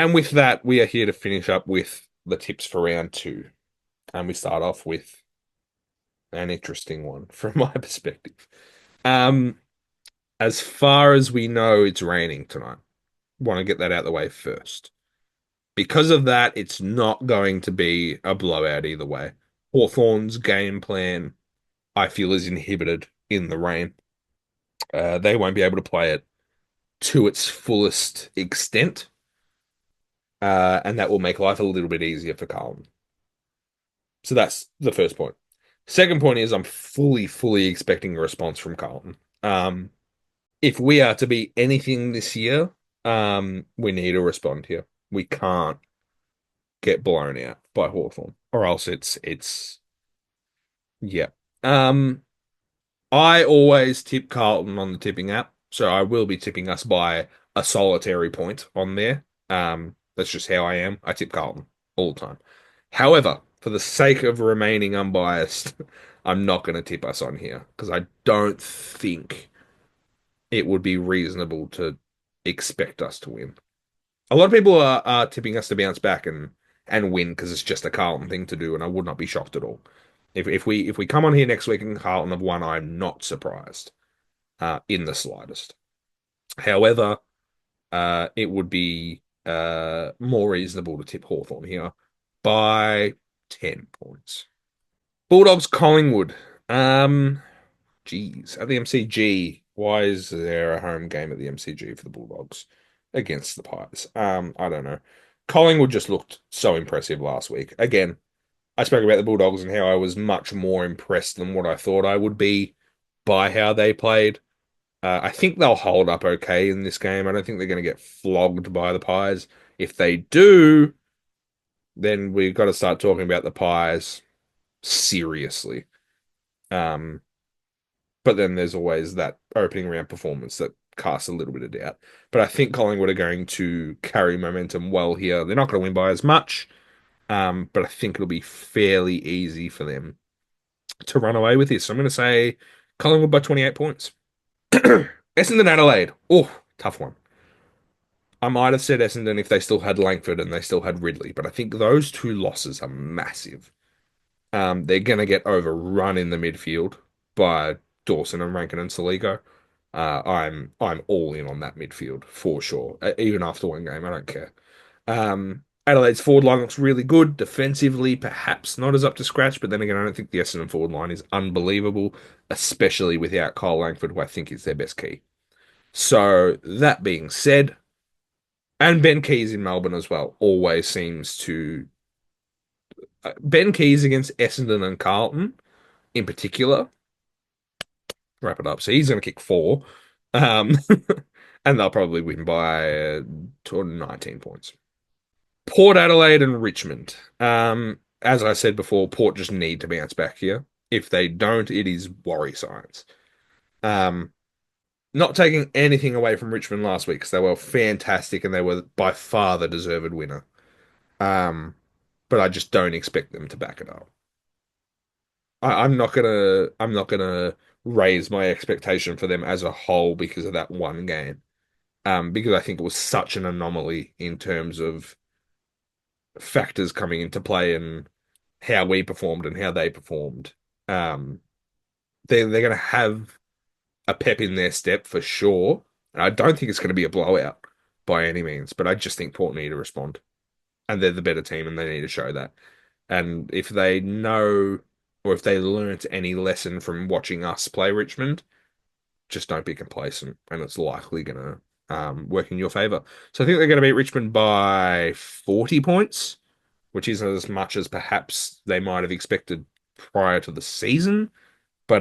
And with that, we are here to finish up with the tips for round two. And we start off with an interesting one from my perspective. Um, as far as we know, it's raining tonight. Want to get that out of the way first. Because of that, it's not going to be a blowout either way. Hawthorn's game plan, I feel, is inhibited in the rain. They won't be able to play it to its fullest extent, and that will make life a little bit easier for Carlton. So that's the first point. Second point is I'm fully expecting a response from Carlton. Um, if we are to be anything this year, we need to respond here. We can't get blown out by Hawthorn, or else it's yeah. Um, I always tip Carlton on the tipping app, so I will be tipping us by a solitary point on there. That's just how I am. I tip Carlton all the time. However, for the sake of remaining unbiased, I'm not going to tip us on here because I don't think it would be reasonable to expect us to win. A lot of people are tipping us to bounce back and win because it's just a Carlton thing to do, and I would not be shocked at all. If we come on here next week and Carlton have won, I'm not surprised in the slightest. However, it would be more reasonable to tip Hawthorn here by 10 points. Bulldogs Collingwood. Geez, at the MCG. Why is there a home game at the MCG for the Bulldogs against the Pies? I don't know. Collingwood just looked so impressive last week. Again, I spoke about the Bulldogs and how I was much more impressed than what I thought I would be by how they played. I think they'll hold up okay in this game. I don't think they're going to get flogged by the Pies. If they do, then we've got to start talking about the Pies seriously. Um, but then there's always that opening round performance that casts a little bit of doubt. But I think Collingwood are going to carry momentum well here. They're not going to win by as much, but I think it'll be fairly easy for them to run away with this. So I'm going to say Collingwood by 28 points. Essendon Adelaide. Oh, tough one. I might have said Essendon if they still had Langford and they still had Ridley, but I think those two losses are massive. They're going to get overrun in the midfield by Dawson and Rankin and Saligo. I'm all in on that midfield for sure. Even after one game, I don't care. Adelaide's forward line looks really good defensively, perhaps not as up to scratch, but then again, I don't think the Essendon forward line is unbelievable, especially without Kyle Langford, who I think is their best key. So that being said, and Ben Keys in Melbourne as well always seems to Ben Keys against Essendon and Carlton in particular. Wrap it up. So he's going to kick four, um, and they'll probably win by 19 points. Port Adelaide and Richmond. As I said before, Port just need to bounce back here. If they don't, it is worry signs. Um, Not taking anything away from Richmond last week because they were fantastic and they were by far the deserved winner. Um, but I just don't expect them to back it up. I'm not gonna raise my expectation for them as a whole because of that one game. Because I think it was such an anomaly in terms of factors coming into play and how we performed and how they performed. Um, they're gonna have a pep in their step for sure. And I don't think it's gonna be a blowout by any means, but I just think Port need to respond. And they're the better team and they need to show that. And if they know or if they learnt any lesson from watching us play Richmond, just don't be complacent, and it's likely going to work in your favor. So I think they're going to beat Richmond by 40 points, which isn't as much as perhaps they might have expected prior to the season. But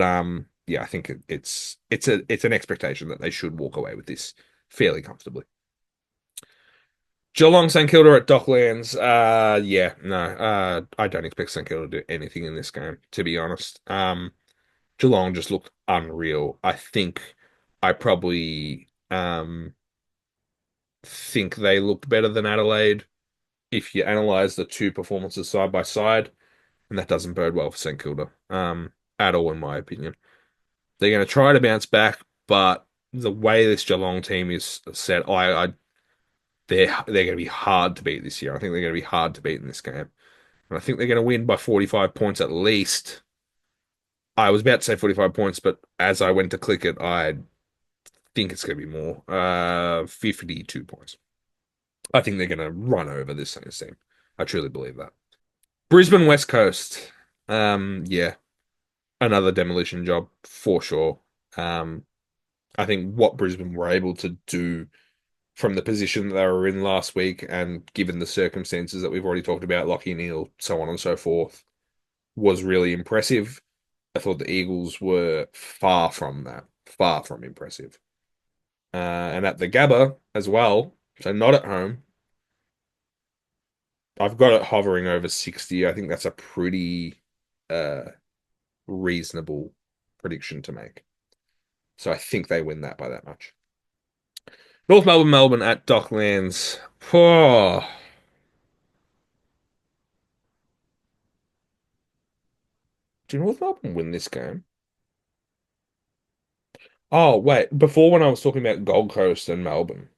yeah, I think it's an expectation that they should walk away with this fairly comfortably. Geelong St Kilda at Docklands. Yeah, no. I don't expect St Kilda to do anything in this game, to be honest. Geelong just looked unreal. I probably think they looked better than Adelaide if you analyze the two performances side by side, and that doesn't bode well for St Kilda at all, in my opinion. They're going to try to bounce back, but the way this Geelong team is set, I they're going to be hard to beat this year. I think they're going to be hard to beat in this game. And I think they're going to win by 45 points at least. I was about to say 45 points, but as I went to click it, I think it's going to be more. 52 points. I think they're going to run over this Saints team. I truly believe that. Brisbane West Coast. Yeah, another demolition job for sure. Um, I think what Brisbane were able to do from the position that they were in last week, and given the circumstances that we've already talked about, Lockie Neal, so on and so forth, was really impressive. I thought the Eagles were far from that, far from impressive. And at the Gabba as well, so not at home. I've got it hovering over 60. I think that's a pretty uh, reasonable prediction to make. So I think they win that by that much. North Melbourne, Melbourne at Docklands. Oh, do North Melbourne win this game? Oh, wait. Before when I was talking about Gold Coast and Melbourne,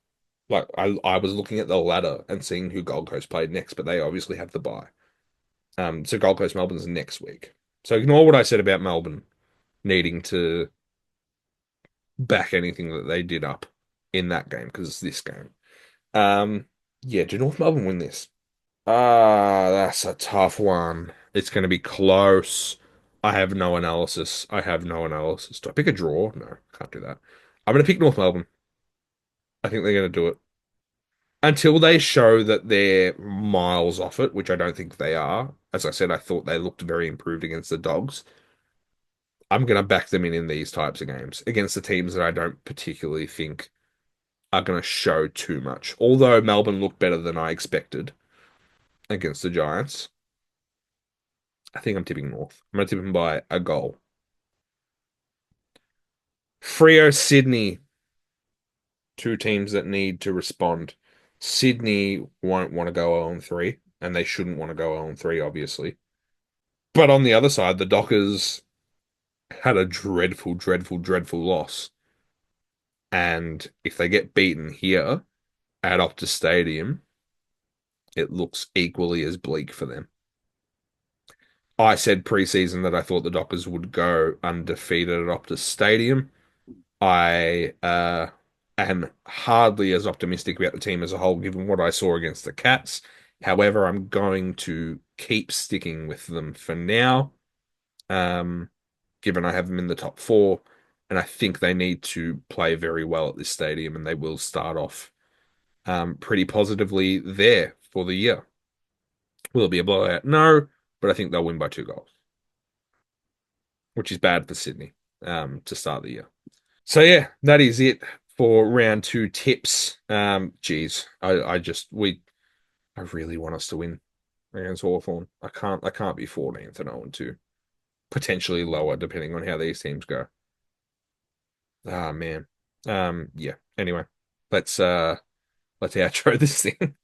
like I was looking at the ladder and seeing who Gold Coast played next, but they obviously have the bye. So Gold Coast Melbourne's next week. So ignore what I said about Melbourne needing to back anything that they did up in that game because it's this game. Um, yeah, do North Melbourne win this? That's a tough one. It's going to be close. I have no analysis. I have no analysis. Do I pick a draw? No, can't do that. I'm going to pick North Melbourne. I think they're going to do it. Until they show that they're miles off it, which I don't think they are. As I said, I thought they looked very improved against the Dogs. I'm going to back them in these types of games against the teams that I don't particularly think are going to show too much. Although Melbourne looked better than I expected against the Giants, I think I'm tipping North. I'm going to tip them by a goal. Freo, Sydney, two teams that need to respond. Sydney won't want to go 0-3, and they shouldn't want to go 0-3, obviously. But on the other side, the Dockers had a dreadful, dreadful, dreadful loss. And if they get beaten here at Optus Stadium, it looks equally as bleak for them. I said preseason that I thought the Dockers would go undefeated at Optus Stadium. I am hardly as optimistic about the team as a whole, given what I saw against the Cats. However, I'm going to keep sticking with them for now, um, given I have them in the top four, and I think they need to play very well at this stadium, and they will start off pretty positively there for the year. Will it be a blowout? No, but I think they'll win by 2 goals, which is bad for Sydney to start the year. So yeah, that is it for round two tips. Geez, I really want us to win against Hawthorn. I can't be 14th and 0-2. Potentially lower depending on how these teams go. Ah man. Yeah. Anyway, let's let's outro this thing.